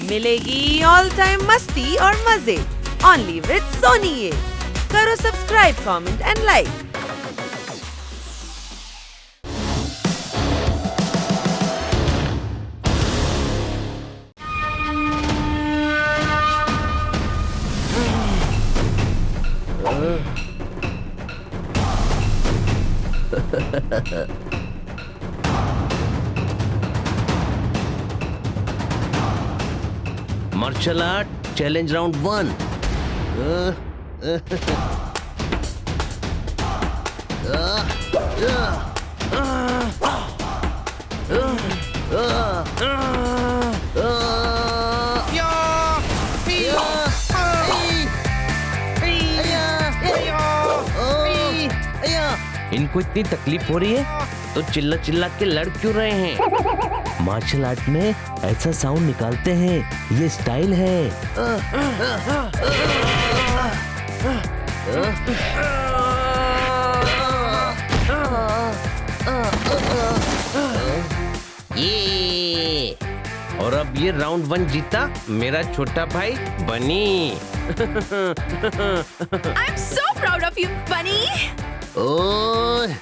मिलेगी all time मस्ती और मजे ओनली विद सोनी ये। करो subscribe, comment and like. Martial art challenge round 1। इनको इतनी तकलीफ हो रही है तो चिल्ला चिल्ला के लड़ क्यों रहे हैं? मार्शल आर्ट में ऐसा साउंड निकालते हैं, ये स्टाइल है। ये और अब ये राउंड 1 जीता मेरा छोटा भाई बनी। I am so proud of you बनी। ओह,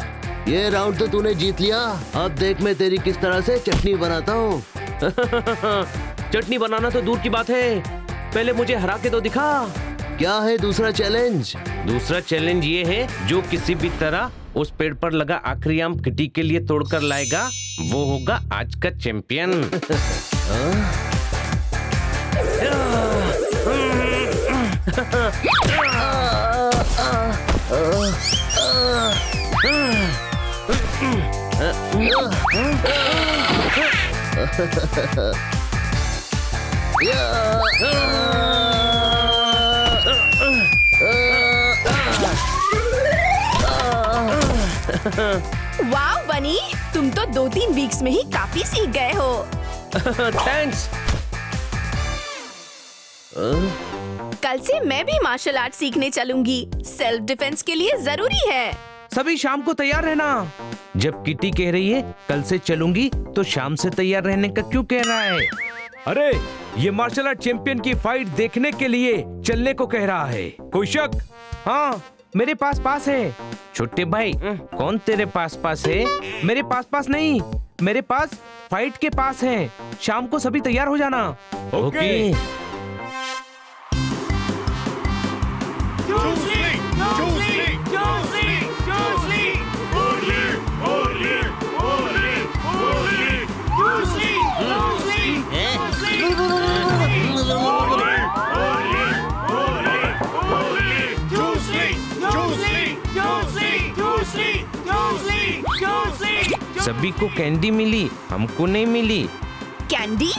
ये राउंड तो तूने जीत लिया। अब देख मैं तेरी किस तरह से चटनी बनाता हूँ। चटनी बनाना तो दूर की बात है, पहले मुझे हरा के तो दिखा। क्या है दूसरा चैलेंज? दूसरा चैलेंज ये है, जो किसी भी तरह उस पेड़ पर लगा आखिरी आम किटी के लिए तोड़कर लाएगा वो होगा आज का चैंपियन। वाओ बनी, तुम तो 2-3 वीक्स में ही काफी सीख गए हो। थैंक्स। कल से मैं भी मार्शल आर्ट सीखने चलूंगी। सेल्फ डिफेंस के लिए जरूरी है। सभी शाम को तैयार रहना। जब किटी कह रही है कल से चलूंगी तो शाम से तैयार रहने का क्यों कह रहा है? अरे ये मार्शल आर्ट चैंपियन की फाइट देखने के लिए चलने को कह रहा है। कोई शक? हाँ, मेरे पास है। छोटे भाई, कौन तेरे पास है? मेरे पास नहीं, मेरे पास फाइट के पास है। शाम को सभी तैयार हो जाना। ओके। सभी को कैंडी मिली, हमको नहीं मिली। कैंडी?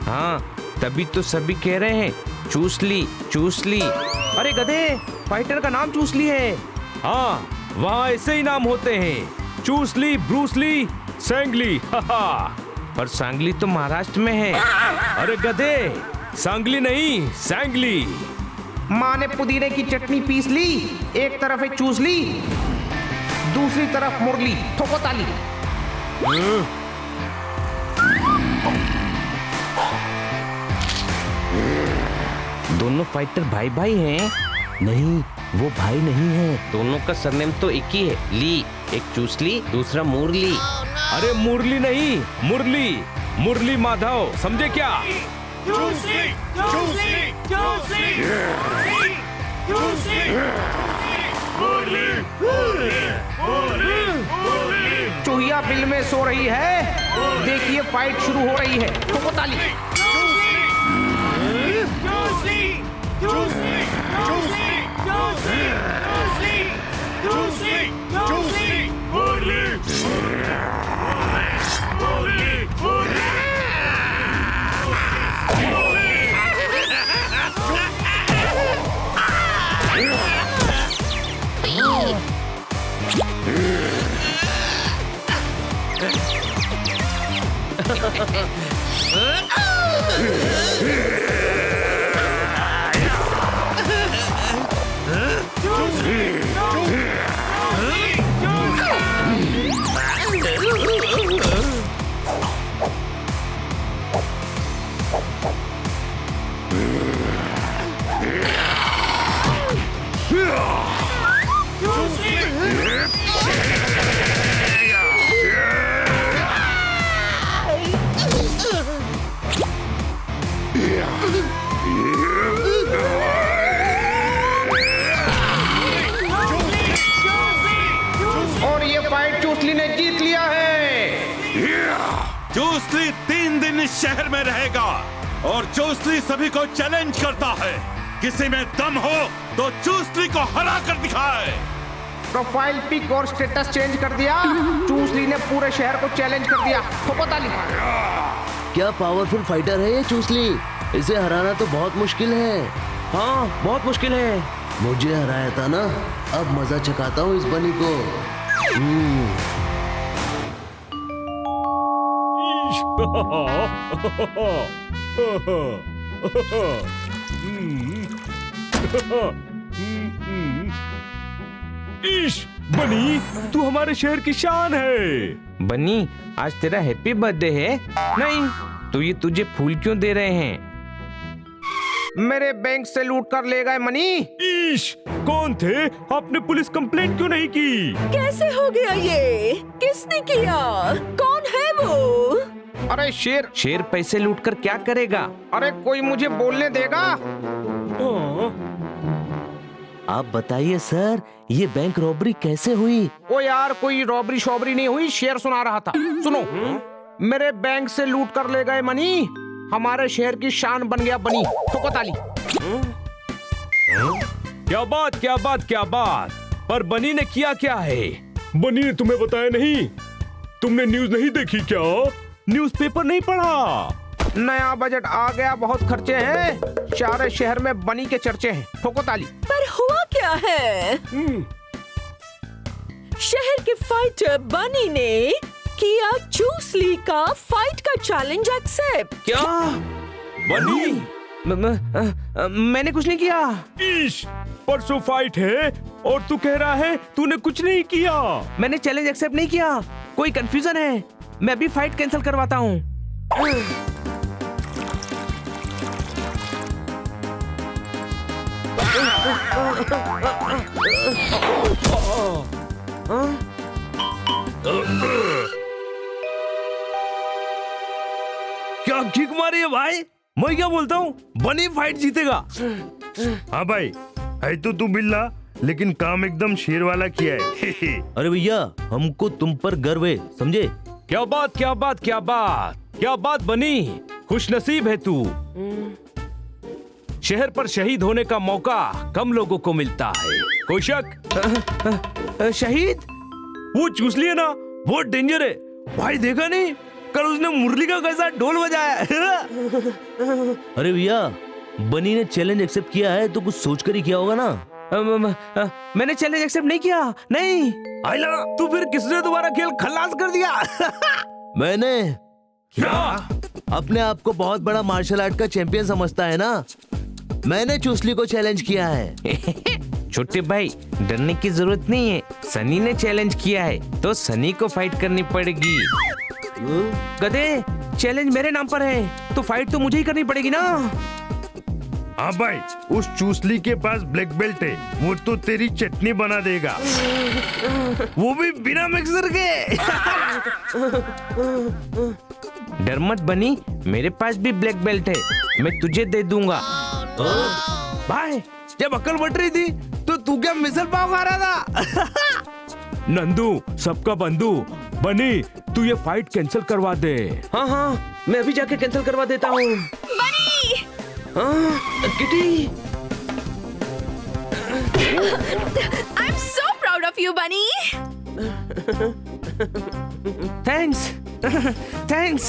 हाँ, तभी तो सभी कह रहे हैं चूस ली। अरे गधे, फाइटर का नाम चूस ली है। हाँ, वहाँ ऐसे ही नाम होते हैं, चूस ली, ब्रूस ली, सांगली। पर सांगली तो महाराष्ट्र में है। अरे गधे, सांगली नहीं, सांगली। माँ ने पुदीने की चटनी पीस ली, एक तरफ है चूस ली, दूसरी तरफ मुरली, ठोको ताली। दोनों फाइटर भाई हैं? नहीं, वो भाई नहीं है। दोनों का सरनेम तो एक ही है, ली। एक चूस ली, दूसरा मुरली। अरे मुरली नहीं, मुरली माधव, समझे क्या? चूहिया बिल में सो रही है, देखिए फाइट शुरू हो रही है, ठोको ताली। चैंपियन इस शहर में रहेगा और चूसली सभी को चैलेंज करता है। किसी में दम हो तो चूसली को हरा कर दिखाए। प्रोफाइल पिक और स्टेटस चेंज कर दिया। चूसली ने पूरे शहर को चैलेंज कर दिया। ठोको ताली। क्या पावरफुल फाइटर है ये चूसली। इसे हराना तो बहुत मुश्किल है। हाँ बहुत मुश्किल है। मुझे हराया था ना, अब मजा चखाता हूँ इस बनी को। इश, बनी तू हमारे शहर की शान है। बनी आज तेरा हैप्पी बर्थडे है। नहीं तो ये तुझे फूल क्यों दे रहे हैं? मेरे बैंक से लूट कर ले गए मनी। ईश, कौन थे? आपने पुलिस कंप्लेंट क्यों नहीं की? कैसे हो गया ये? किसने किया? कौन है वो? अरे शेर। शेर पैसे लूट कर क्या करेगा? अरे कोई मुझे बोलने देगा? आप बताइए सर, ये बैंक रॉबरी कैसे हुई? ओ यार कोई रॉबरी शॉबरी नहीं हुई, शेर सुना रहा था। सुनो, मेरे बैंक से लूट कर ले गए मनी, हमारे शहर की शान बन गया बनी। ठोको ताली। क्या बात क्या बात क्या बात। पर बनी ने किया क्या है? बनी ने तुम्हें बताया नहीं? तुमने न्यूज नहीं देखी क्या? न्यूज़पेपर नहीं पढ़ा? नया बजट आ गया, बहुत खर्चे हैं, सारे शहर में बनी के चर्चे हैं। ठोको ताली। पर हुआ क्या है? शहर के फाइटर बनी ने किया चूसली का फाइट का चैलेंज एक्सेप्ट। क्या? बनी? मैंने कुछ नहीं किया। ईश, परसों फाइट है और तू कह रहा है तूने कुछ नहीं किया। मैंने चैलेंज एक्सेप्ट नहीं किया, कोई कंफ्यूजन है। मैं भी फाइट कैंसिल करवाता हूँ। क्या किक मारी है भाई? मैं क्या बोलता हूँ, बनी फाइट जीतेगा। हाँ भाई, है तो तू बिल्ला, लेकिन काम एकदम शेर वाला किया है। अरे भैया, हमको तुम पर गर्व है, समझे? क्या बात क्या बात क्या बात क्या बात बनी, खुश नसीब है तू। शहर पर शहीद होने का मौका कम लोगों को मिलता है। कोई शक? शहीद? वो चूसली है ना, बहुत डेंजर है भाई। देखा नहीं कल उसने मुरली का कैसा ढोल बजाया। अरे भैया, बनी ने चैलेंज एक्सेप्ट किया है तो कुछ सोच कर ही किया होगा ना। मैंने चैलेंज एक्सेप्ट नहीं किया। नहीं। आइला, तू फिर किसने तुम्हारा खेल खल्लास कर दिया? मैंने। क्या? अपने आप को बहुत बड़ा मार्शल आर्ट का चैंपियन समझता है ना। मैंने चूसली को चैलेंज किया है। छोटे भाई, डरने की जरूरत नहीं है। सनी ने चैलेंज किया है तो सनी को फाइट करनी पड़ेगी। गधे, चैलेंज मेरे नाम पर है तो फाइट तो मुझे ही करनी पड़ेगी ना। हाँ भाई, उस चूसली के पास ब्लैक बेल्ट है, वो तो तेरी चटनी बना देगा, वो भी बिना मिक्सर के। डर मत बनी, मेरे पास भी ब्लैक बेल्ट है, मैं तुझे दे दूंगा। भाई, जब अकल बट रही थी तो तू क्या मिसल पाव खा रहा था? नंदू, सबका बंधु, बनी तू ये फाइट कैंसिल करवा दे। हाँ हाँ, मैं अभी जाके कैंसिल करवा देता हूँ। बनी! Kitty. I'm so proud of you, बनी! थैंक्स। थैंक्स।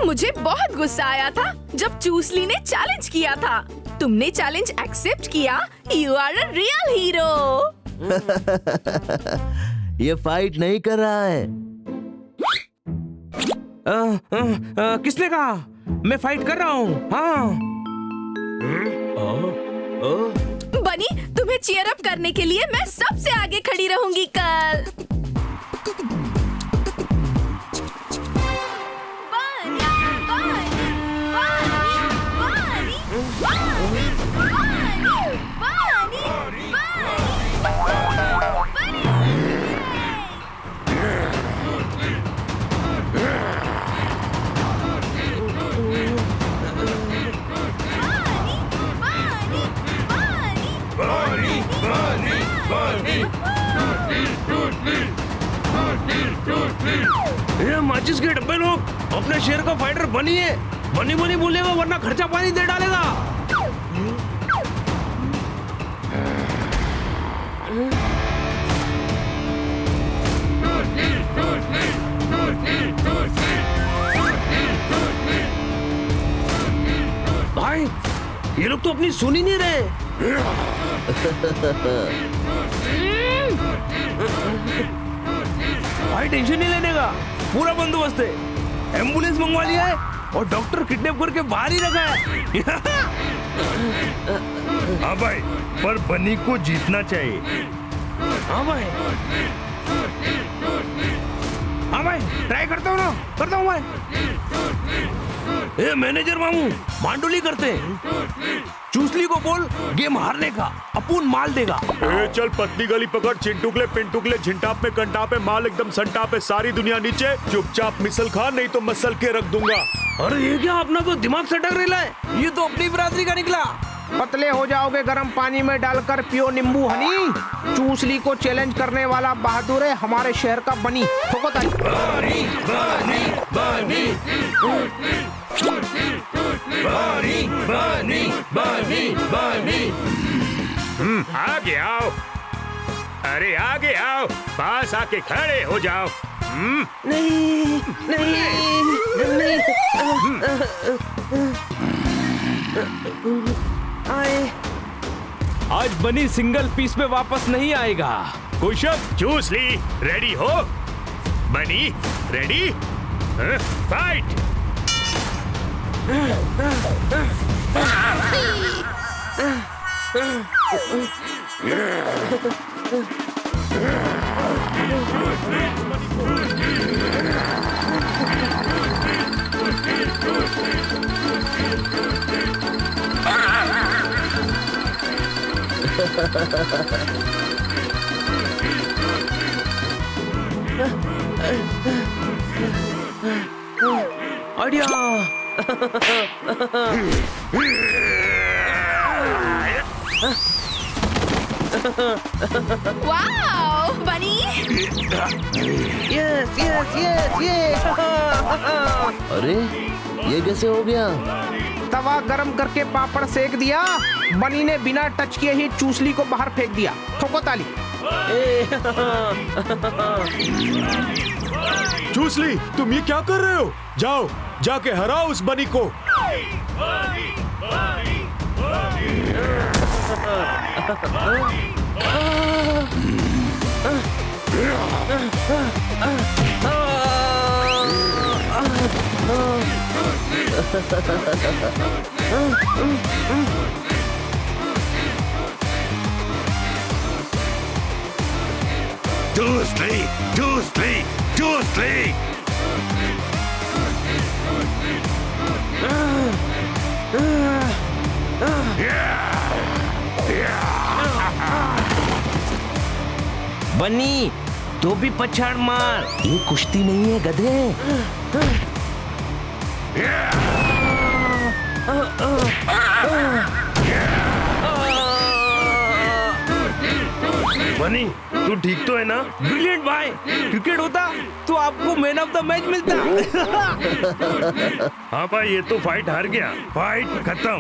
मुझे बहुत गुस्सा आया था जब चूसली ने चैलेंज किया था। तुमने चैलेंज एक्सेप्ट किया। You are a real hero. ये फाइट नहीं कर रहा है। किसने कहा? मैं फाइट कर रहा हूँ। हाँ। बनी, तुम्हें चीयर अप करने के लिए मैं सबसे आगे खड़ी रहूंगी कल। Bunny, bunny, bunny, bunny, bunny, office के डब्बे लोग अपने शेयर का फाइटर बनिए, बनी बनी बोलेगा वरना खर्चा पानी दे डालेगा। भाई ये लोग तो अपनी सुन ही नहीं रहे। भाई टेंशन नहीं लेने का, पूरा बंदोबस्त है। एम्बुलेंस मंगवा लिया है और डॉक्टर किडनैप करके बाहर ही रखा है। हाँ भाई, पर बनी को जीतना चाहिए। हाँ भाई, हाँ भाई ट्राई करता हूँ ना, करता हूँ भाई। ए मैनेजर मामू मांडोली करते हैं, चूसली को बोल गेम हारने का, अपुन माल देगा। ए चल पतली गली पकड़, चिंटुकले पिंटुकले झिंटाप में कंटाप में माल एकदम संटाप है, सारी दुनिया नीचे, चुपचाप मिसल खा नहीं तो मसल के रख दूंगा। अरे ये क्या, अपना तो दिमाग सटक रहा है, ये तो अपनी बिरादरी का निकला। पतले हो जाओगे गर्म पानी में डालकर पियो नींबू हनी। चूसली को चैलेंज करने वाला बहादुर है हमारे शहर का बनी। ठोको ताली। बनी बनी बनी बनी बनी बनी बनी। आगे आओ, अरे आगे आओ, पास आके खड़े हो जाओ। नहीं नहीं आए, आज बनी सिंगल पीस में वापस नहीं आएगा। कोई शक? चूसली रेडी हो? बनी रेडी? फाइट! आइडिया। वाओ बनी, यस यस यस यस। अरे ये कैसे हो गया? तवा गरम करके पापड़ सेक दिया, बनी ने बिना टच किए ही चूसली को बाहर फेंक दिया। ठोको ताली। चूसली तुम ये क्या कर रहे हो? जाओ जाके हराओ उस बनी को। चूसली चूसली चूसली। बनी तो भी पछाड़ मार, ये कुश्ती नहीं है गधे। बनी तू ठीक तो है ना? ब्रिलियंट भाई, क्रिकेट होता तो आपको मैन ऑफ द मैच मिलता। हाँ भाई, ये तो फाइट हार गया, फाइट खत्म।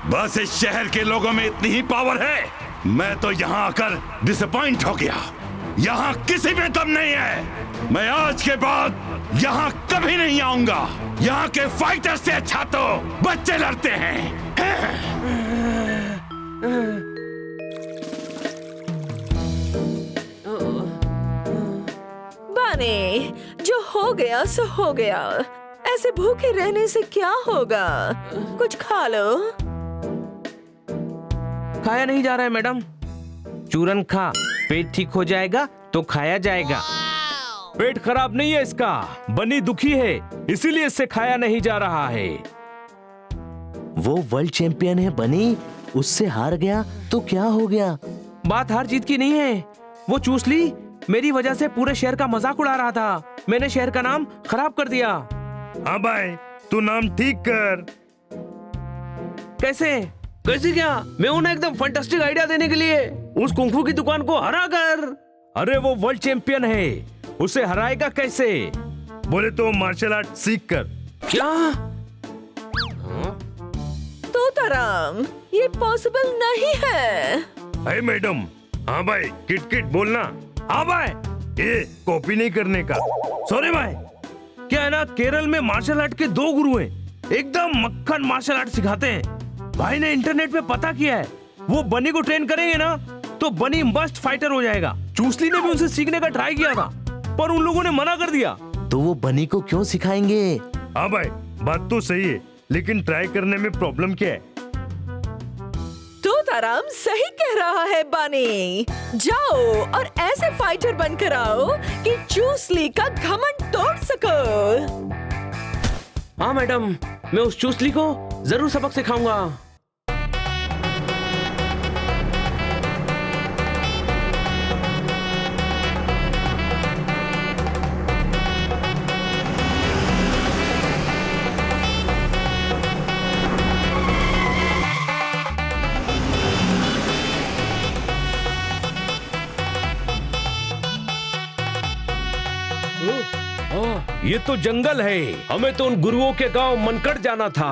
बस इस शहर के लोगों में इतनी ही पावर है। मैं तो यहाँ आकर डिसअपॉइंट हो गया। यहाँ किसी में दम नहीं है। मैं आज के बाद यहाँ कभी नहीं आऊंगा। यहाँ के फाइटर से अच्छा तो बच्चे लड़ते हैं। बने, जो हो गया सो हो गया। ऐसे भूखे रहने से क्या होगा? कुछ खा लो। खाया नहीं जा रहा है मैडम। चूरन खा, पेट ठीक हो जाएगा तो खाया जाएगा। पेट खराब नहीं है इसका, बनी दुखी है इसीलिए इससे खाया नहीं जा रहा है। वो वर्ल्ड चैंपियन है बनी, उससे हार गया तो क्या हो गया? बात हार जीत की नहीं है। वो चूसली मेरी वजह से पूरे शहर का मजाक उड़ा रहा था। मैंने शहर का नाम खराब कर दिया। हाँ भाई, तू नाम ठीक कर। कैसे कैसे क्या? मैं हूं ना एकदम फंटास्टिक आइडिया देने के लिए। उस कुंफू की दुकान को हरा कर। अरे वो वर्ल्ड चैंपियन है, उसे हराएगा कैसे? बोले तो मार्शल आर्ट सीख कर। क्या? तोताराम, ये पॉसिबल नहीं है। है मैडम। हाँ भाई, किट किट बोलना। हाँ भाई, ये कॉपी नहीं करने का। सॉरी भाई। क्या है ना, केरल में मार्शल आर्ट के 2 गुरु हैं, एकदम मक्खन मार्शल आर्ट सिखाते हैं। भाई ने इंटरनेट पे पता किया है, वो बनी को ट्रेन करेंगे ना तो बनी मस्त फाइटर हो जाएगा। चूसली ने भी उनसे सीखने का ट्राई किया था, पर उन लोगों ने मना कर दिया। तो वो बनी को क्यों सिखाएंगे? हाँ भाई, बात तो सही है, लेकिन ट्राई करने में प्रॉब्लम क्या है? तोताराम सही कह रहा है बनी। जाओ और ऐसे फाइटर बनकर आओ कि चूसली का घमंड तोड़ सको। हाँ मैडम, मैं उस चूसली को जरूर सबक सिखाऊंगा। ये तो जंगल है, हमें तो उन गुरुओं के गांव मनकड़ जाना था।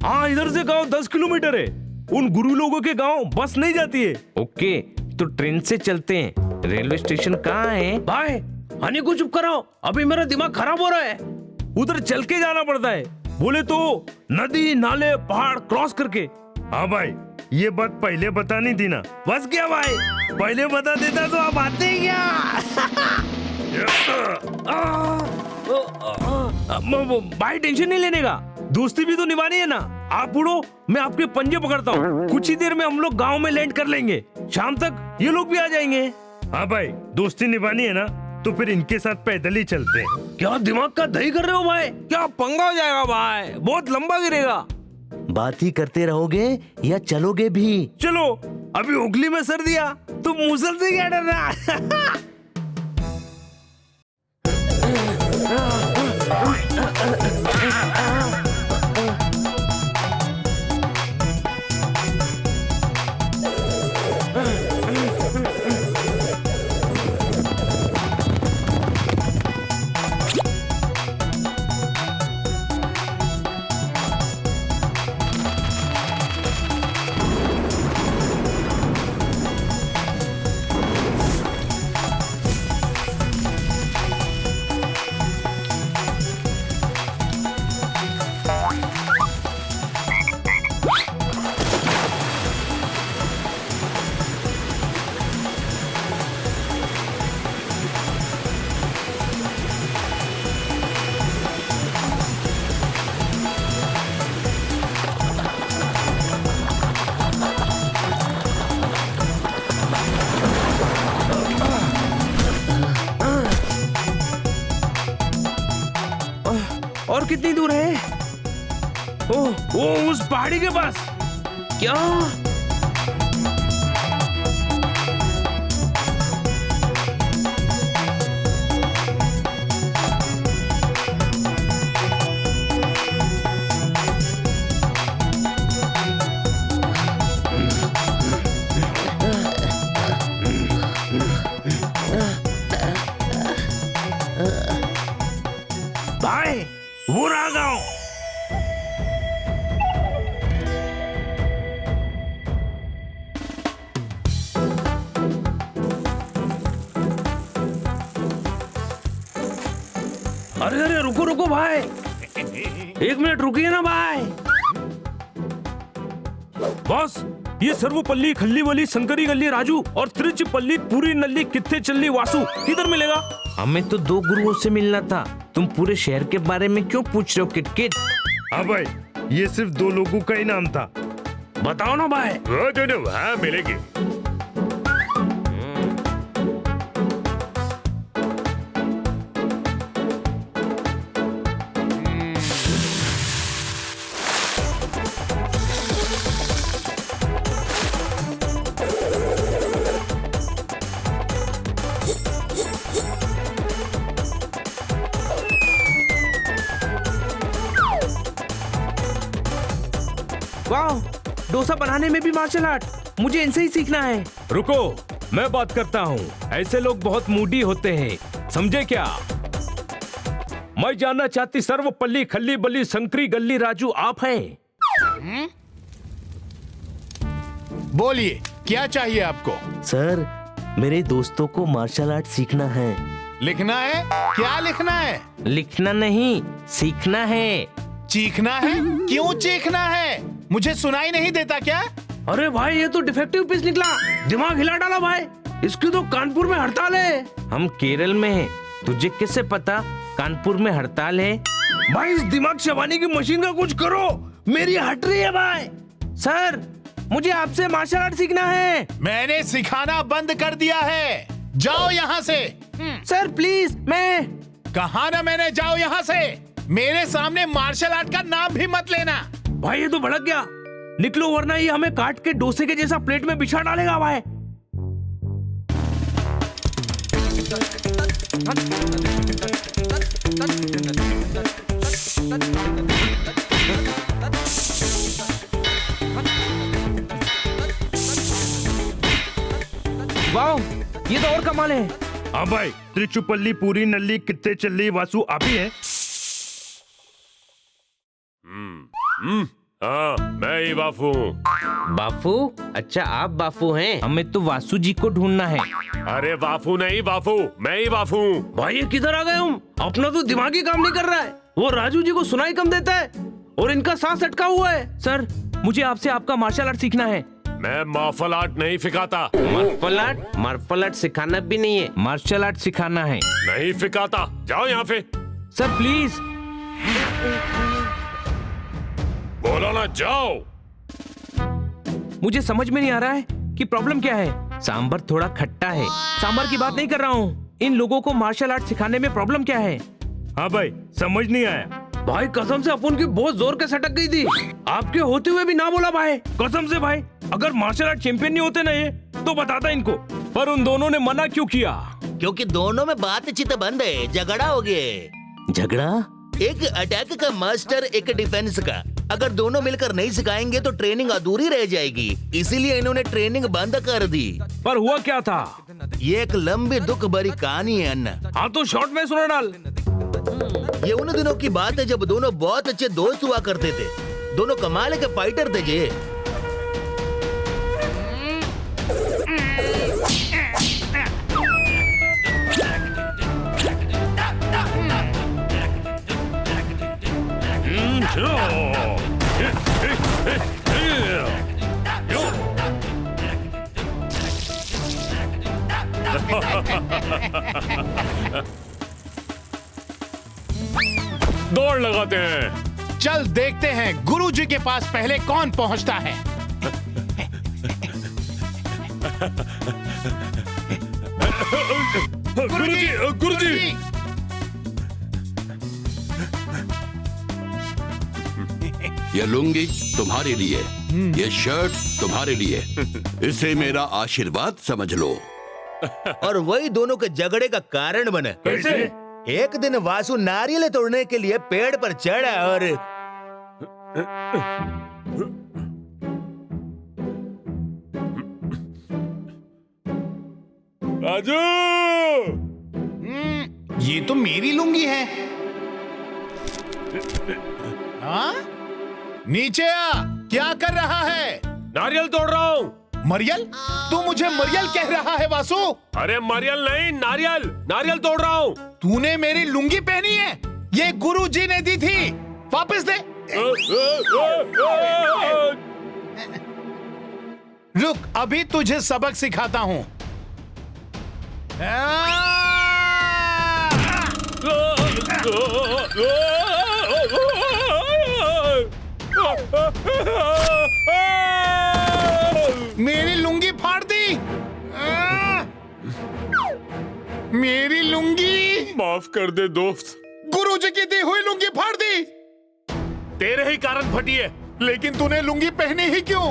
हाँ, इधर से गांव 10 किलोमीटर है। उन गुरु लोगों के गांव बस नहीं जाती है। ओके, तो ट्रेन से चलते हैं। रेलवे स्टेशन कहाँ है? भाई, हनी को चुप कराओ, अभी मेरा दिमाग खराब हो रहा है। उधर चल के जाना पड़ता है, बोले तो नदी नाले पहाड़ क्रॉस करके। हाँ भाई, ये बात पहले बतानी थी ना। बस क्या भाई, पहले बता देता तो आप आते ही क्या? भाई टेंशन नहीं लेने का, दोस्ती भी तो निभानी है ना। आप उड़ो, मैं आपके पंजे पकड़ता हूँ। कुछ ही देर में हम लोग गांव में लैंड कर लेंगे, शाम तक ये लोग भी आ जाएंगे। हाँ भाई, दोस्ती निभानी है ना, तो फिर इनके साथ पैदल ही चलते हैं। क्या दिमाग का दही कर रहे हो भाई? क्या पंगा हो जाएगा भाई, बहुत लंबा गिरेगा। बात ही करते रहोगे या चलोगे भी? चलो, अभी उगली में सर दिया तो मुसल से क्या डरना? और कितनी दूर है? ओह, उस पहाड़ी के पास। क्या? भाई, वो रहा गाँव। अरे अरे, रुको रुको भाई, 1 मिनट रुकिए ना भाई। बॉस, ये सर्वपल्ली खल्लीवली शंकरी गली राजू और त्रिचपल्ली पूरी नल्ली कित्थे चल्ली वासु किधर मिलेगा? हमें तो 2 गुरुओं से मिलना था, तुम पूरे शहर के बारे में क्यों पूछ रहे हो किटकिट? हाँ भाई, ये सिर्फ 2 लोगों का ही नाम था। बताओ ना भाई। वो दोनों वहाँ मिलेगी। वाह, डोसा बनाने में भी मार्शल आर्ट, मुझे इनसे ही सीखना है। रुको, मैं बात करता हूँ। ऐसे लोग बहुत मूडी होते हैं, समझे क्या? मैं जानना चाहती सर्वपल्ली खल्ली बल्ली शंकरी गल्ली राजू आप हैं? बोलिए, क्या चाहिए आपको? सर, मेरे दोस्तों को मार्शल आर्ट सीखना है। लिखना है? क्या लिखना है? लिखना नहीं, सीखना है। चीखना है? क्यों चीखना है? मुझे सुनाई नहीं देता क्या? अरे भाई, ये तो डिफेक्टिव पीस निकला, दिमाग हिला डाला भाई। इसकी तो कानपुर में हड़ताल है। हम केरल में हैं, तुझे किससे पता कानपुर में हड़ताल है? भाई, इस दिमाग चबाने की मशीन का कुछ करो, मेरी हट रही है भाई। सर, मुझे आपसे मार्शल आर्ट सीखना है। मैंने सिखाना बंद कर दिया है, जाओ यहाँ से। सर प्लीज, मैं कहा ना मैंने, जाओ यहाँ से। मेरे सामने मार्शल आर्ट का नाम भी मत लेना। भाई, ये तो भड़क गया। निकलो वरना ये हमें काट के डोसे के जैसा प्लेट में बिछा डालेगा भाई। वाह, ये तो और कमाल है। हाँ भाई, त्रिचुपल्ली पूरी नल्ली कितने चल्ली वासु आप ही हैं? हाँ, मैं ही बापू हूँ। बापू? अच्छा, आप बापू हैं। हमें तो वासु जी को ढूंढना है। अरे बापू नहीं बापू, मैं ही बापू हूँ। भाई, ये किधर आ गए हम? अपना तो दिमाग ही काम नहीं कर रहा है। वो राजू जी को सुनाई कम देता है और इनका सांस अटका हुआ है। सर, मुझे आपसे आपका मार्शल आर्ट सीखना है। मैं मार्शल आर्ट नहीं सिखाता। मार्शल आर्ट सिखाना भी नहीं है, मार्शल आर्ट सिखाना है। नहीं सिखाता, जाओ यहाँ पे। Sir please. बोलो ना, जाओ। मुझे समझ में नहीं आ रहा है कि प्रॉब्लम क्या है। सांबर थोड़ा खट्टा है। सांबर की बात नहीं कर रहा हूँ, इन लोगों को मार्शल आर्ट सिखाने में प्रॉब्लम क्या है? हाँ भाई, समझ नहीं आया। भाई, कसम से अपन की बहुत जोर के सटक गई थी। आपके होते हुए भी ना बोला भाई, कसम से भाई। अगर मार्शल आर्ट चैंपियन नहीं होते ना ये, तो बताता इनको। पर उन दोनों ने मना क्यों किया? क्योंकि दोनों में बातचीत बंद है, झगड़ा हो गया। झगड़ा? एक अटैक का मास्टर, एक डिफेंस का। अगर दोनों मिलकर नहीं सिखाएंगे तो ट्रेनिंग अधूरी रह जाएगी, इसीलिए इन्होंने ट्रेनिंग बंद कर दी। पर हुआ क्या था? ये एक लंबी दुख भरी कहानी है अन्ना। हाँ, तो शॉर्ट में सुना डाल। ये उन दिनों की बात है जब दोनों बहुत अच्छे दोस्त हुआ करते थे। दोनों कमाल के फाइटर थे जे। दौड़ लगाते हैं। चल देखते हैं गुरुजी के पास पहले कौन पहुंचता है। गुरुजी, गुरुजी। ये लुंगी तुम्हारे लिए, ये शर्ट तुम्हारे लिए। इसे मेरा आशीर्वाद समझ लो। और वही दोनों के झगड़े का कारण बना। कैसे? एक दिन वासु नारियल तोड़ने के लिए पेड़ पर चढ़ा और राजू, ये तो मेरी लुंगी है। हाँ? नीचे आ, क्या कर रहा है? नारियल तोड़ रहा हूँ। मरियल? तू मुझे मरियल कह रहा है वासु? अरे मरियल नहीं, नारियल, नारियल तोड़ रहा हूँ। तूने मेरी लुंगी पहनी है? ये गुरुजी ने दी थी, वापस दे। रुक, अभी तुझे सबक सिखाता हूँ। मेरी लुंगी फाड़ दी। मेरी लुंगी। माफ कर दे दोस्त। गुरुजी की दी हुई लुंगी फाड़ दी। तेरे ही कारण फटी है। लेकिन तूने लुंगी पहनी ही क्यों?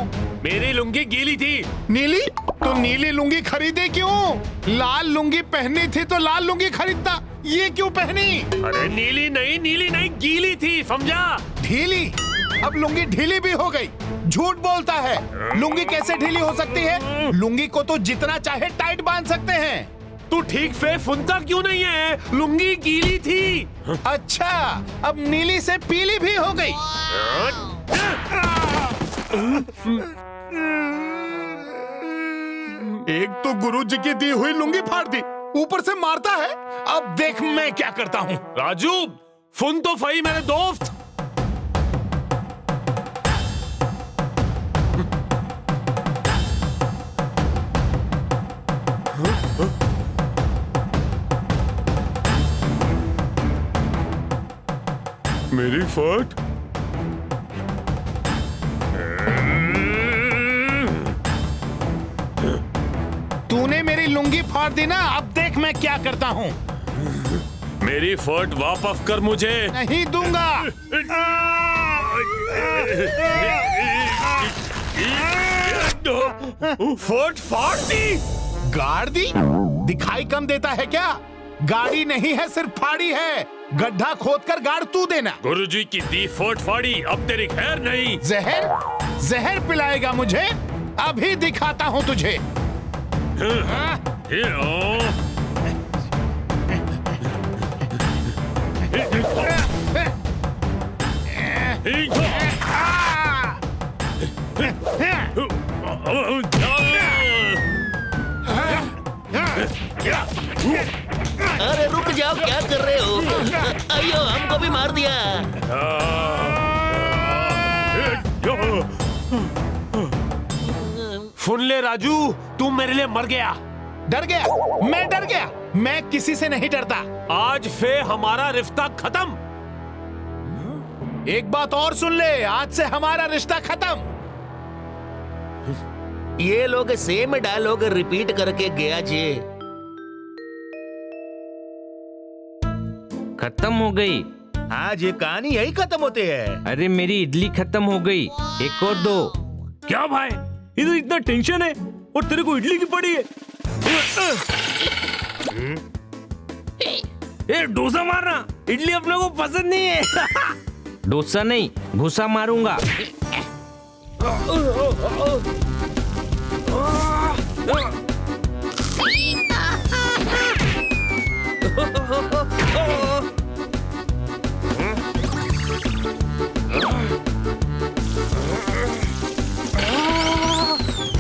मेरी लुंगी गीली थी। नीली? तो नीली लुंगी खरीदे क्यों? लाल लुंगी पहनी थी तो लाल लुंगी खरीदता, ये क्यों पहनी? अरे नीली नहीं, गीली थी, समझा? ढीली? अब लुंगी ढीली भी हो गई। झूठ बोलता है। लुंगी कैसे ढीली हो सकती है? लुंगी को तो जितना चाहे टाइट बांध सकते हैं। तू ठीक से सुनता क्यों नहीं है? लुंगी गीली थी। अच्छा, अब नीली से पीली भी हो गई। एक तो गुरुजी की दी हुई लुंगी फाड़ दी, ऊपर से मारता है। अब देख मैं क्या करता हूँ। राजू सुन तो सही मेरे दोस्त। मेरी फट तूने मेरी लुंगी फाड़ दी ना, अब देख मैं क्या करता हूँ। मेरी फट वापस कर मुझे। नहीं दूंगा। फट फाड़ दी। गाड़ दी? दिखाई कम देता है क्या? गाड़ी नहीं है, सिर्फ फाड़ी है। गड्ढा खोदकर गाड़ तू देना। गुरुजी की दी फट फाड़ी, अब तेरी खैर नहीं। जहर? जहर पिलाएगा मुझे? अभी दिखाता हूँ तुझे। अरे रुक जाओ, क्या कर रहे हो? अयो हमको भी मार दिया। सुन ले राजू, तू मेरे लिए मर गया। डर गया? मैं डर गया? मैं किसी से नहीं डरता। आज से हमारा रिश्ता खत्म। एक बात और सुन ले, आज से हमारा रिश्ता खत्म। ये लोग सेम डायलॉग रिपीट करके गया जी। खत्म हो गई। आज ये कहानी यही खत्म होती है। अरे मेरी इडली खत्म हो गई, एक और दो। क्या भाई, इधर इतना टेंशन है और तेरे को इडली की पड़ी है? ए डोसा मारना, इडली अपने को पसंद नहीं है। डोसा नहीं, घुसा मारूंगा।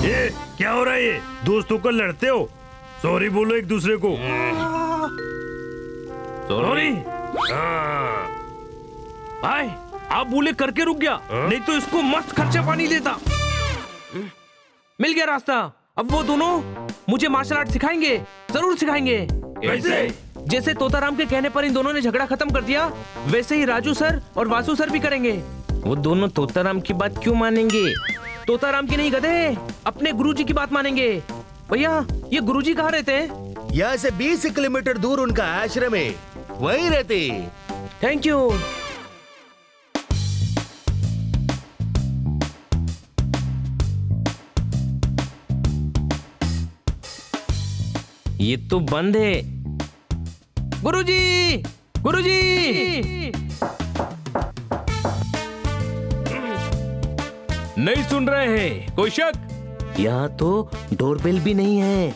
ये क्या हो रहा है? ये दोस्तों को लड़ते हो? सॉरी बोलो एक दूसरे को। सॉरी भाई, आप बोले करके रुक गया, नहीं तो इसको मस्त खर्चा पानी देता। मिल गया रास्ता। अब वो दोनों मुझे मार्शल आर्ट सिखाएंगे, जरूर सिखाएंगे। कैसे? जैसे तोताराम के कहने पर इन दोनों ने झगड़ा खत्म कर दिया, वैसे ही राजू सर और वासु सर भी करेंगे। वो दोनों तोताराम की बात क्यों मानेंगे? तोताराम की नहीं गधे, अपने गुरुजी की बात मानेंगे। भैया, ये गुरुजी कहाँ रहते हैं? यहाँ से 20 किलोमीटर दूर उनका आश्रम है, वहीं रहते। Thank you. ये तो बंद है। गुरुजी, गुरुजी! नहीं सुन रहे हैं? कोई शक? यहाँ तो डोरबेल भी नहीं है।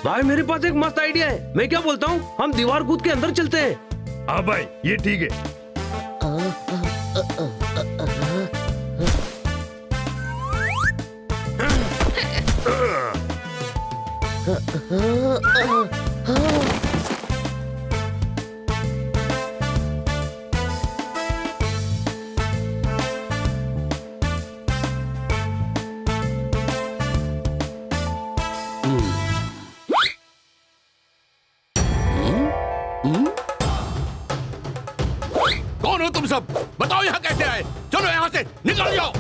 भाई मेरे पास एक मस्त आइडिया है। मैं क्या बोलता हूँ, हम दीवार कूद के अंदर चलते हैं। हाँ भाई, ये ठीक है। कौन हो तुम सब? बताओ यहाँ कैसे आए? चलो यहाँ से निकल जाओ।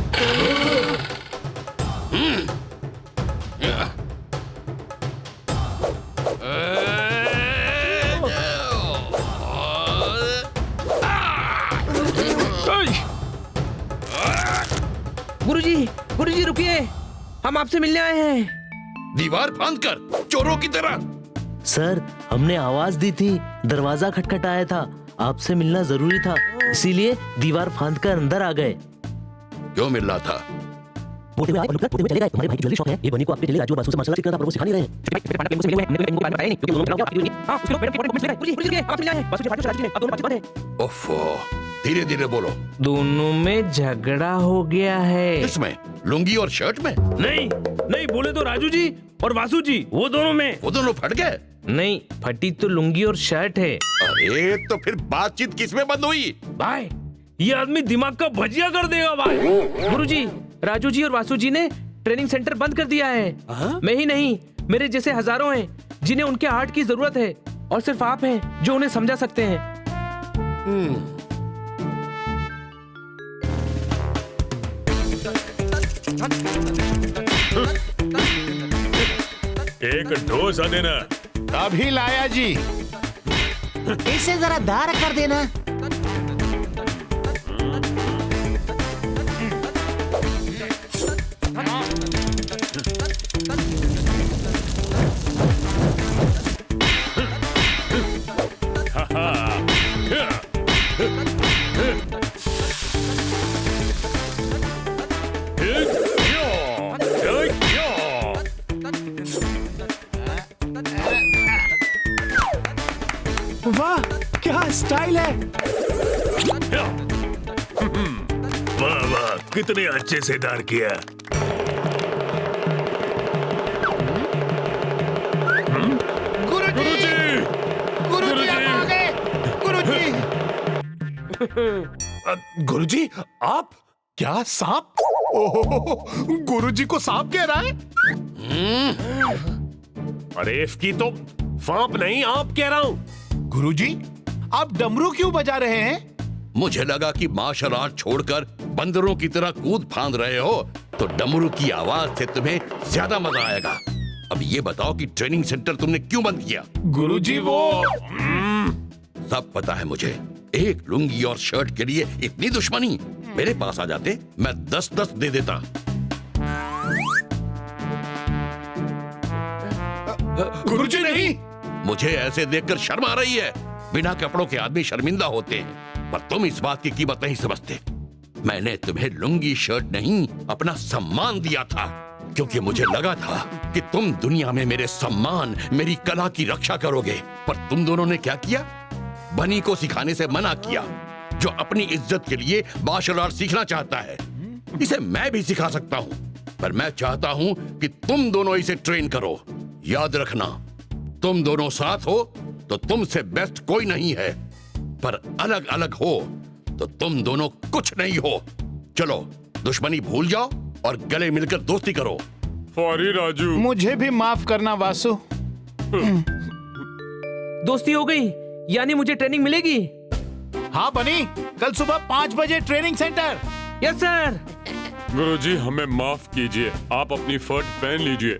गुरुजी, गुरुजी रुकिए, हम आपसे मिलने आए हैं। दीवार फांद कर चोरों की तरह। सर, हमने आवाज दी थी, दरवाजा खटखटाया था, आपसे मिलना जरूरी था, इसीलिए दीवार फांद कर अंदर आ गए। क्यों मिल रहा था? बोलते हुए आए और लुक बोलते हुए चले गए। तुम्हारे भाई की ज्वेलरी शॉप है, ये बनी को आपके राजू और वासु से मार्शल आर्ट सीखना था, पर वो सिखा नहीं रहे हैं। मेरे पांडा मुझसे मिले हुए, मैंने इनको बताया नहीं क्योंकि दोनों में आपकी हां उसके लोग मेरे कमेंट्स ले रहे हैं। पुलिस के आप मिल जाए वासु के फाटो राजू ने अब दोनों बातचीत बंद है। ओफो, धीरे धीरे बोलो। दोनों में झगड़ा हो गया है। किसमें? लुंगी और शर्ट में? नहीं नहीं, बोले तो राजू जी और वासु जी, वो दोनों में। वो दोनों फट गए? नहीं, फटी तो लुंगी और शर्ट है। अरे तो फिर बातचीत किसमें बंद हुई? भाई ये आदमी दिमाग का भजिया कर देगा भाई। गुरुजी, राजू जी और वासु जी ने ट्रेनिंग सेंटर बंद कर दिया है। मैं ही नहीं, मेरे जैसे हजारों हैं जिन्हें उनके आर्ट की जरूरत है, और सिर्फ आप हैं जो उन्हें समझा सकते हैं। एक डोसा देना। अभी लाया जी। इसे जरा दार कर देना। वाह, क्या स्टाइल है। वाह वाह, कितने अच्छे से दार किया। गुरुजी, गुरुजी आप आ गए। गुरुजी, गुरुजी आप? क्या सांप? ओहो, गुरुजी को सांप कह रहा है? अरे इसकी तो सांप नहीं, आप कह रहा हूँ। गुरुजी, आप डमरू क्यों बजा रहे हैं? मुझे लगा कि मार्शल आर्ट छोड़कर बंदरों की तरह कूद फांद रहे हो, तो डमरू की आवाज से तुम्हें ज्यादा मजा आएगा। अब ये बताओ कि ट्रेनिंग सेंटर तुमने क्यों बंद किया? गुरुजी वो सब पता है मुझे। एक लुंगी और शर्ट के लिए इतनी दुश्मनी? मेरे पास आ जाते, मैं 10-10 दे देता। गुरुजी नहीं। मुझे ऐसे देखकर शर्म आ रही है। बिना कपड़ों के आदमी शर्मिंदा होते हैं, पर तुम इस बात की कीमत नहीं समझते। मैंने तुम्हें लुंगी शर्ट नहीं, अपना सम्मान दिया था, क्योंकि मुझे लगा था कि तुम दुनिया में मेरे सम्मान, मेरी कला की रक्षा करोगे। पर तुम दोनों ने क्या किया? बनी को सिखाने से मना किया, जो अपनी इज्जत के लिए मार्शल आर्ट सीखना चाहता है। इसे मैं भी सिखा सकता हूँ, पर मैं चाहता हूँ कि तुम दोनों इसे ट्रेन करो। याद रखना, तुम दोनों साथ हो तो तुमसे बेस्ट कोई नहीं है, पर अलग अलग हो तो तुम दोनों कुछ नहीं हो। चलो दुश्मनी भूल जाओ और गले मिलकर दोस्ती करो। सॉरी राजू। मुझे भी माफ करना वासु। दोस्ती हो गई, यानी मुझे ट्रेनिंग मिलेगी। हाँ बनी, कल सुबह 5 बजे ट्रेनिंग सेंटर। Yes sir. गुरुजी हमें माफ कीजिए, आप अपनी शर्ट पहन लीजिए।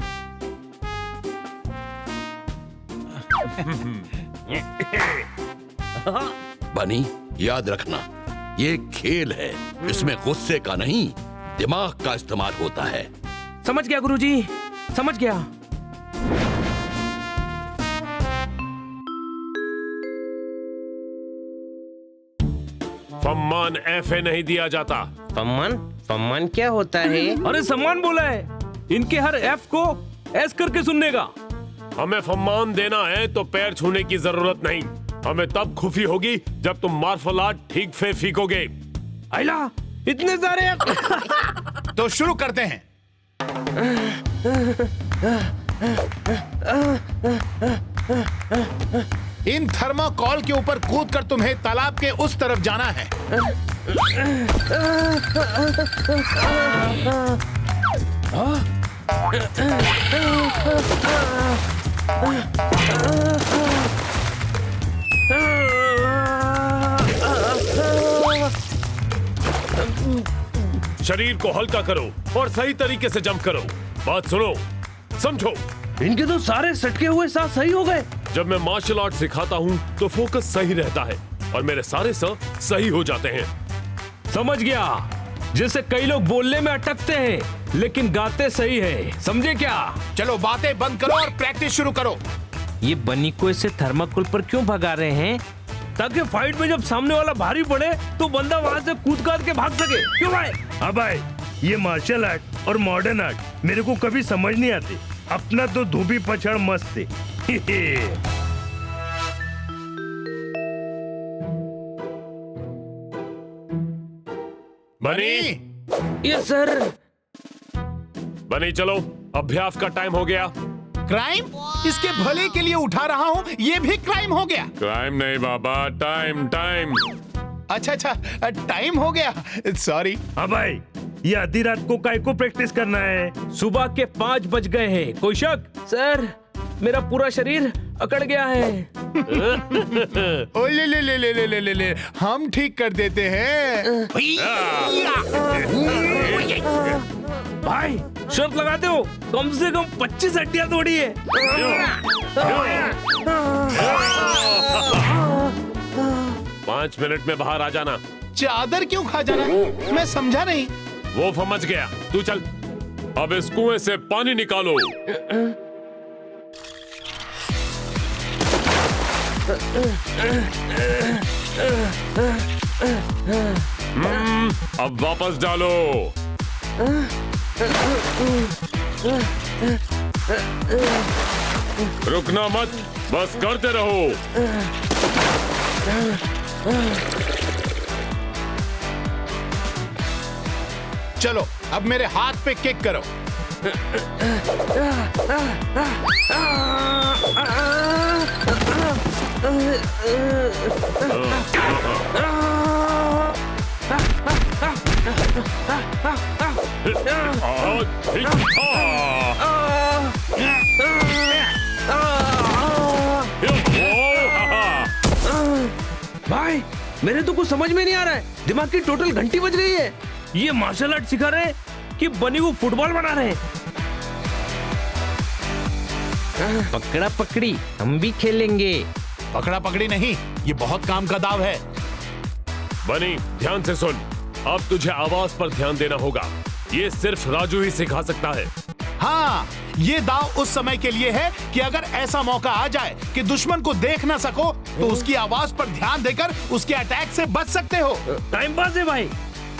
बनी, याद रखना, ये खेल है, इसमें गुस्से का नहीं दिमाग का इस्तेमाल होता है। समझ गया गुरुजी, समझ गया। सम्मान ऐसे नहीं दिया जाता। सम्मान? सम्मान क्या होता है? अरे सम्मान बोला है, इनके हर एफ को एस करके सुनने का। हमें सम्मान देना है तो पैर छूने की जरूरत नहीं। हमें तब खुशी होगी जब तुम मार्शल आर्ट ठीक से सीखोगे। आइला, इतने सारे तो शुरू करते हैं। इन थर्माकोल के ऊपर कूदकर तुम्हें तालाब के उस तरफ जाना है। शरीर को हल्का करो और सही तरीके से जंप करो। बात सुनो, समझो। इनके तो सारे सटके हुए साथ सही हो गए। जब मैं मार्शल आर्ट सिखाता हूँ तो फोकस सही रहता है और मेरे सारे स सही हो जाते हैं। समझ गया, जैसे कई लोग बोलने में अटकते हैं लेकिन गाते सही है, समझे क्या? चलो बातें बंद करो और प्रैक्टिस शुरू करो। ये बनी को इसे थर्माकोल पर क्यों भगा रहे हैं? ताकि फाइट में जब सामने वाला भारी पड़े तो बंदा वहाँ से कूद काद के भाग सके। क्यों भाई? हाँ भाई, ये मार्शल आर्ट और मॉडर्न आर्ट मेरे को कभी समझ नहीं आती। अपना तो धोबी पछाड़ मस्त है। बनी, यस सर। बनी चलो, अभ्यास का टाइम हो गया। क्राइम? इसके भले के लिए उठा रहा हूँ, ये भी क्राइम हो गया। क्राइम नहीं बाबा, टाइम टाइम। अच्छा अच्छा, टाइम हो गया, सॉरी। हाँ भाई, ये आधी रात को काय को प्रैक्टिस करना है? सुबह के 5 बज गए हैं, कोई शक? सर, मेरा पूरा शरीर अकड़ गया है। ओ ले, हम ठीक कर देते हैं। भाई शर्त लगाते हो? कम से कम 25 हड्डियां तोड़ी है। 5 मिनट में बाहर आ जाना। चादर क्यों खा जाना? मैं समझा नहीं। वो समझ गया, तू चल। अब इस कुएं से पानी निकालो। अब वापस डालो। रुकना मत, बस करते रहो। चलो, अब मेरे हाथ पे किक करो। भाई मेरे तो कुछ समझ में नहीं आ रहा है, दिमाग की टोटल घंटी बज रही है। ये मार्शल आर्ट सिखा रहे हैं कि बनी को फुटबॉल बना रहे हैं। पकड़ा पकड़ी हम भी खेलेंगे। पकड़ा पकड़ी नहीं, ये बहुत काम का दाव है। बनी ध्यान से सुन, अब तुझे आवाज पर ध्यान देना होगा। ये सिर्फ राजू ही सिखा सकता है। हाँ, ये दाव उस समय के लिए है कि अगर ऐसा मौका आ जाए कि दुश्मन को देख ना सको तो उसकी आवाज पर ध्यान देकर उसके अटैक से बच सकते हो। टाइम पास है भाई।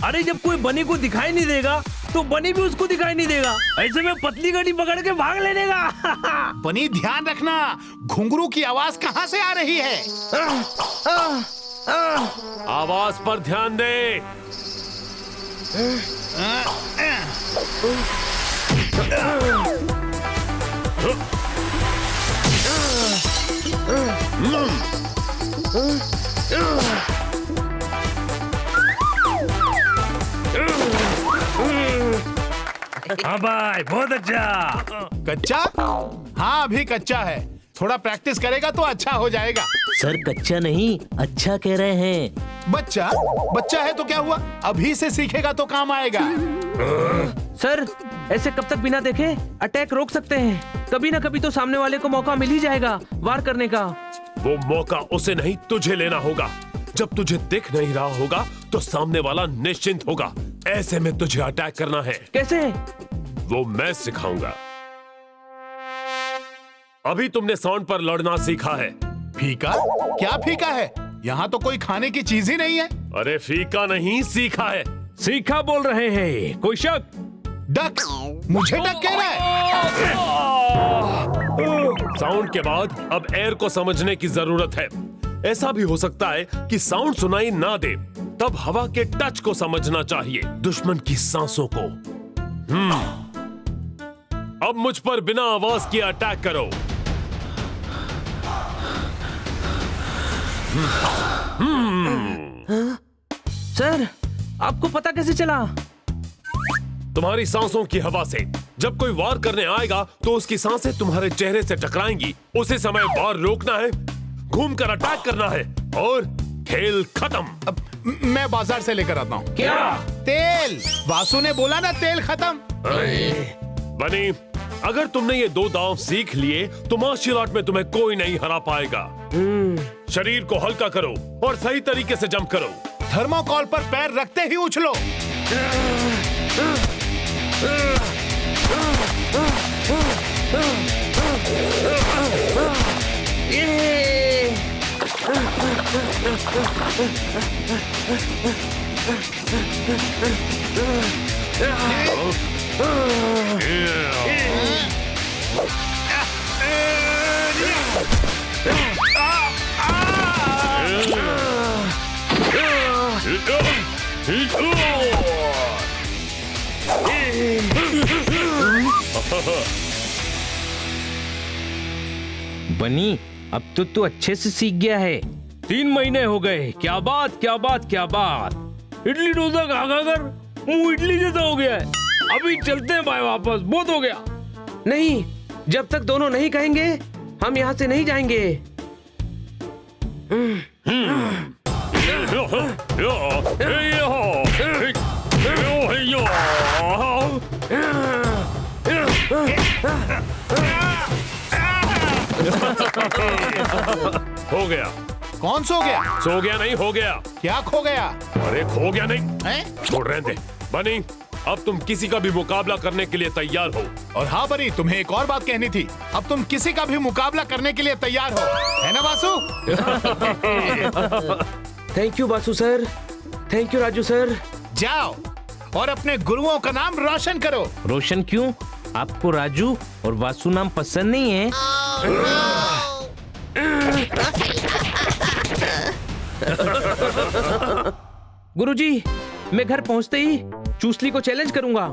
अरे जब कोई बनी को दिखाई नहीं देगा तो बनी भी उसको दिखाई नहीं देगा। ऐसे में पतली गड़ी पकड़ के भाग ले लेगा। बनी ध्यान रखना, घुंघरू की आवाज कहाँ से आ रही है? आवाज पर ध्यान दे। हाँ भाई, बहुत अच्छा। कच्चा? हाँ, अभी कच्चा है। थोड़ा प्रैक्टिस करेगा तो अच्छा हो जाएगा। सर कच्चा नहीं, अच्छा कह रहे हैं। बच्चा? बच्चा है तो क्या हुआ? अभी से सीखेगा तो काम आएगा। सर, ऐसे कब तक बिना देखे अटैक रोक सकते हैं? कभी ना कभी तो सामने वाले को मौका मिल ही जाएगा वार करने का। वो मौका उसे नहीं, तुझे लेना होगा। जब तुझे दिख नहीं रहा होगा तो सामने वाला निश्चिंत होगा। ऐसे में तुझे अटैक करना है। कैसे? वो मैं सिखाऊंगा। अभी तुमने साउंड पर लड़ना सीखा है। फीका? क्या फीका है? यहाँ तो कोई खाने की चीज ही नहीं है। अरे फीका नहीं, सीखा है। सीखा बोल रहे हैं, कोई शक? डक? मुझे डक कह रहा है? साउंड के बाद अब एयर को समझने की जरूरत है। ऐसा भी हो सकता है कि साउंड सुनाई ना दे, तब हवा के टच को समझना चाहिए, दुश्मन की सांसों को। अब मुझ पर बिना आवाज किए अटैक करो। सर, आपको पता कैसे चला? तुम्हारी सांसों की हवा से। जब कोई वार करने आएगा तो उसकी सांसें तुम्हारे चेहरे से टकराएंगी। उसी समय वार रोकना है, घूमकर अटैक करना है और खेल खत्म। मैं बाजार से लेकर आता हूँ। क्या? तेल। वासु ने बोला ना, तेल खत्म। बनी, अगर तुमने ये 2 दांव सीख लिए तो मार्शल आर्ट में तुम्हें कोई नहीं हरा पाएगा। शरीर को हल्का करो और सही तरीके से जंप करो। थर्मोकॉल पर पैर रखते ही उछलो। बनी, अब तो तू अच्छे से सीख गया है। 3 महीने हो गए। क्या बात क्या बात क्या बात। इडली डोसा खा खा कर मुंह इडली जैसा हो गया है। अभी चलते हैं भाई वापस, बहुत हो गया। नहीं, जब तक दोनों नहीं कहेंगे हम यहाँ से नहीं जाएंगे। हो गया। कौन सो गया? सो गया नहीं, हो गया। क्या खो गया? अरे खो गया नहीं, छोड़ रहने दे। बनी, अब तुम किसी का भी मुकाबला करने के लिए तैयार हो। और हाँ बनी, तुम्हें एक और बात कहनी थी। अब तुम किसी का भी मुकाबला करने के लिए तैयार हो, है ना Vasu? Thank you Vasu sir, thank you Raju sir. जाओ और अपने गुरुओं का नाम रोशन करो। रोशन क्यों? आपको राजू और वासु नाम पसंद नहीं है? गुरुजी, मैं घर पहुंचते ही चूसली को चैलेंज करूंगा।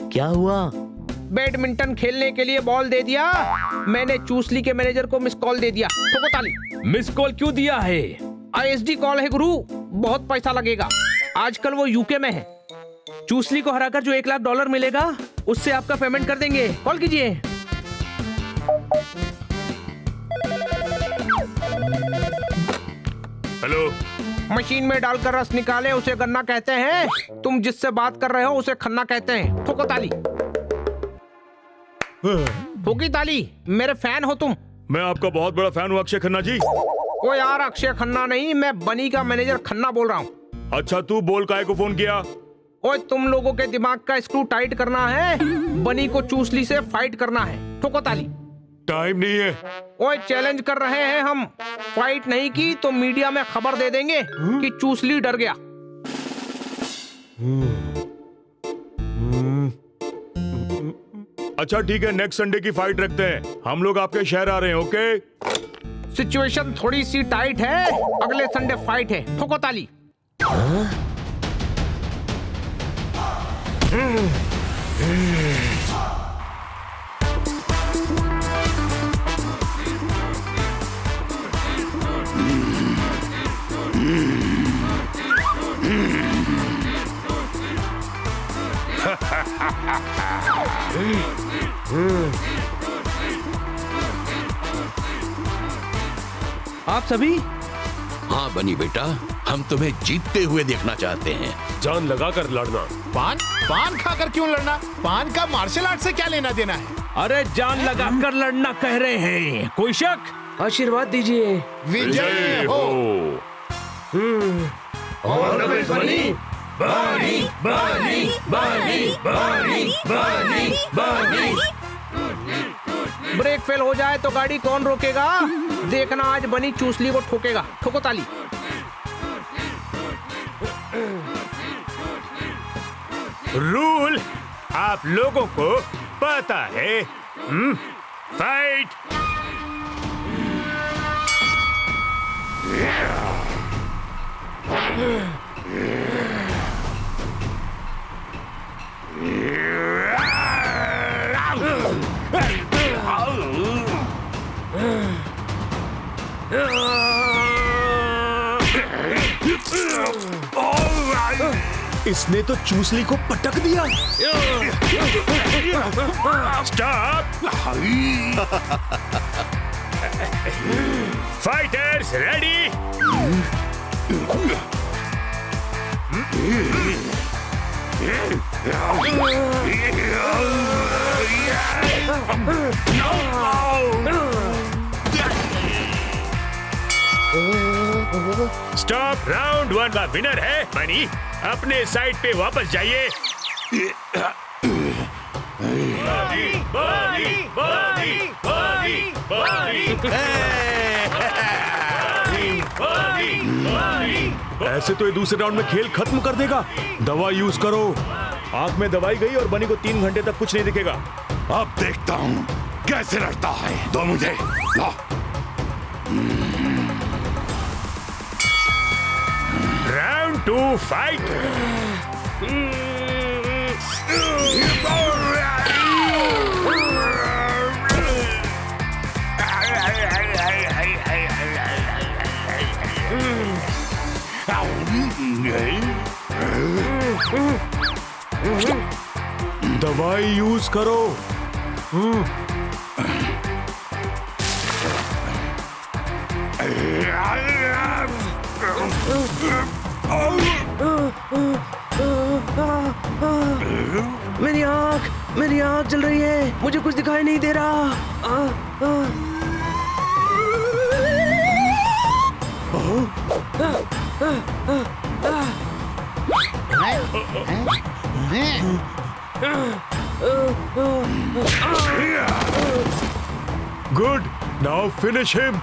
क्या हुआ? बैडमिंटन खेलने के लिए बॉल दे दिया। मैंने चूसली के मैनेजर को मिस कॉल दे दिया। ठोको ताली। मिस कॉल क्यों दिया है? ISD कॉल है गुरु, बहुत पैसा लगेगा। आजकल वो यूके में है। चूसली को हराकर जो $1 लाख मिलेगा उससे आपका पेमेंट कर देंगे। कॉल कीजिए। हेलो। मशीन में डालकर रस निकाले उसे गन्ना कहते हैं। तुम जिससे बात कर रहे हो उसे खन्ना कहते हैं। ठोको ताली। ठोकी ताली। मेरे फैन हो तुम। मैं आपका बहुत बड़ा फैन हूँ अक्षय खन्ना जी। ओ यार, अक्षय खन्ना नहीं, मैं बनी का मैनेजर खन्ना बोल रहा हूँ। अच्छा, तू बोल काहे को फोन किया? ओए, तुम लोगों के दिमाग का स्क्रू टाइट करना है। बनी को चूसली से फाइट करना है। ठोको ताली। टाइम नहीं है। ओए, चैलेंज कर रहे हैं हम। फाइट नहीं की तो मीडिया में खबर दे देंगे कि चूसली डर गया। अच्छा ठीक है, नेक्स्ट संडे की फाइट रखते हैं। हम लोग आपके शहर आ रहे हैं, ओके? सिचुएशन थोड़ी सी टाइट है। अगले संडे फाइट है। ठोको ताली। आप सभी? हाँ बनी बेटा, हम तुम्हें जीतते हुए देखना चाहते हैं। जान लगाकर लड़ना। पान खाकर क्यों लड़ना? पान का मार्शल आर्ट से क्या लेना देना है? अरे जान लगाकर लड़ना कह रहे हैं। कोई शक? आशीर्वाद दीजिए। विजय हो। ब्रेक फेल हो जाए तो गाड़ी कौन रोकेगा? देखना आज बनी चूसली को ठोकेगा। ठोको ताली। रूल आप लोगों को पता है। फाइट। इसने तो चूसली को पटक दिया। Stop. Fighters ready. Stop. Round 1 का विनर है बनी। अपने साइड पे वापस जाइए। ऐसे तो ये दूसरे राउंड में खेल खत्म कर देगा। दवा यूज करो। आंख में दवाई गई और बनी को 3 घंटे तक कुछ नहीं दिखेगा। अब देखता हूँ कैसे लड़ता है। दो मुझे। ला। Round 2 fight. दवाई यूज करो। मेरी आँख जल रही है। मुझे कुछ दिखाई नहीं दे रहा। गुड। Now finish him.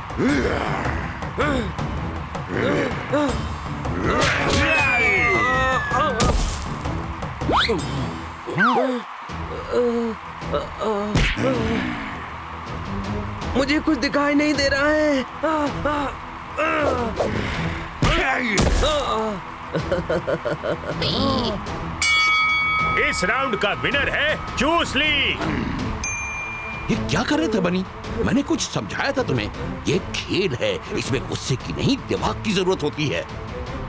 मुझे कुछ दिखाई नहीं दे रहा है। इस राउंड का विनर है चूस ली। ये क्या कर रहे थे बनी? मैंने कुछ समझाया था तुम्हें। ये खेल है, इसमें गुस्से की नहीं दिमाग की जरूरत होती है।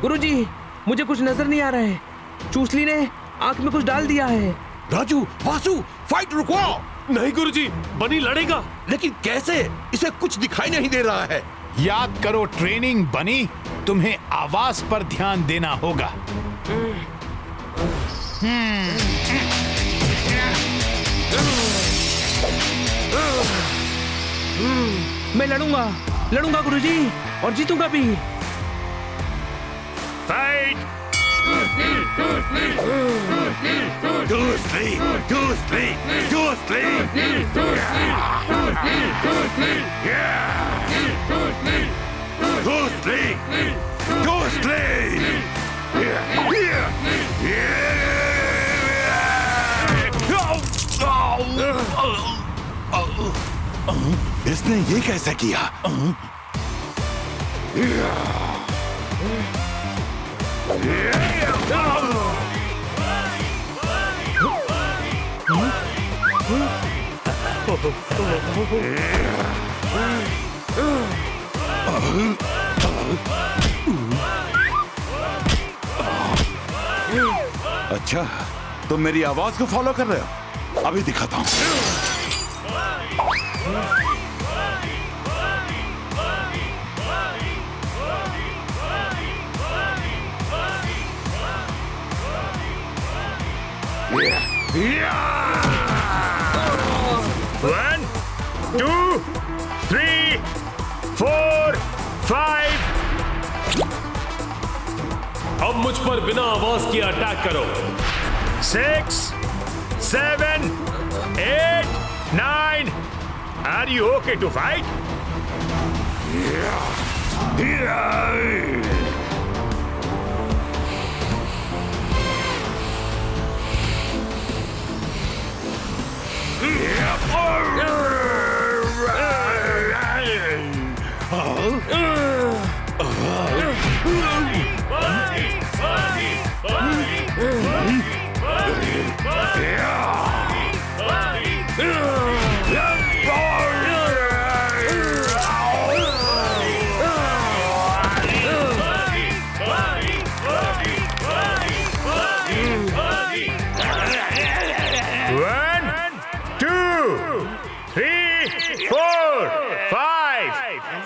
गुरुजी, मुझे कुछ नजर नहीं आ रहा है। चूसली ने आंख में कुछ डाल दिया है। राजू, वासु, फाइट रुकवाओ। नहीं गुरुजी, बनी लड़ेगा। लेकिन कैसे? इसे कुछ दिखाई नहीं दे रहा है। याद करो ट्रेनिंग बनी, तुम्हें आवाज पर ध्यान देना होगा। मैं लड़ूंगा गुरुजी, और जीतूंगा भी। फाइट। इसने ये कैसे किया? अच्छा, तुम मेरी आवाज को फॉलो कर रहे हो? अभी दिखाता हूं। One, 2, 3, 4, 5। अब मुझ पर बिना आवाज किए अटैक करो। 6, 7, 8, 9। Are you okay to fight?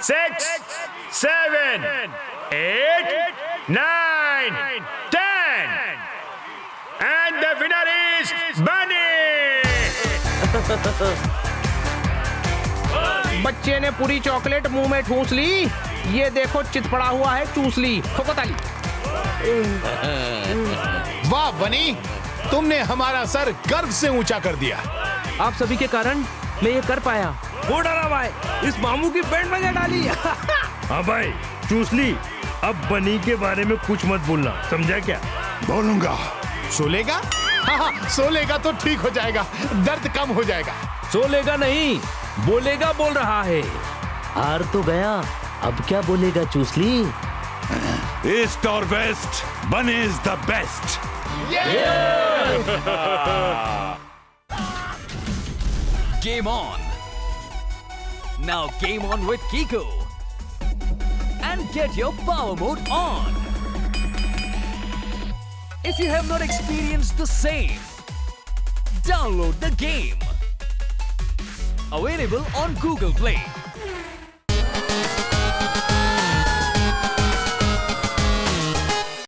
Six, 7, 8, 9, 10, and बच्चे ने पूरी चॉकलेट मुंह में ठूस ली। ये देखो चित पड़ा हुआ है, चूस ली। ठोको ताली। वाह बनी, तुमने हमारा सर गर्व से ऊंचा कर दिया। आप सभी के कारण मैं ये कर पाया। वो डरा भाई, इस मामू की बैंड बजा डाली। हाँ भाई, चूस ली। अब बनी के बारे में कुछ मत बोलना, समझा क्या? बोलूंगा। सोलेगा? हाँ, सोलेगा तो ठीक हो जाएगा, दर्द कम हो जाएगा। सोलेगा नहीं, बोलेगा बोल रहा है। हार तो गया, अब क्या बोलेगा चूसली? ईस्ट और वेस्ट, बनी is the best. Game on. Now game on with Kiko. And get your power mode on. If you have not experienced the same, download the game. Available on Google Play.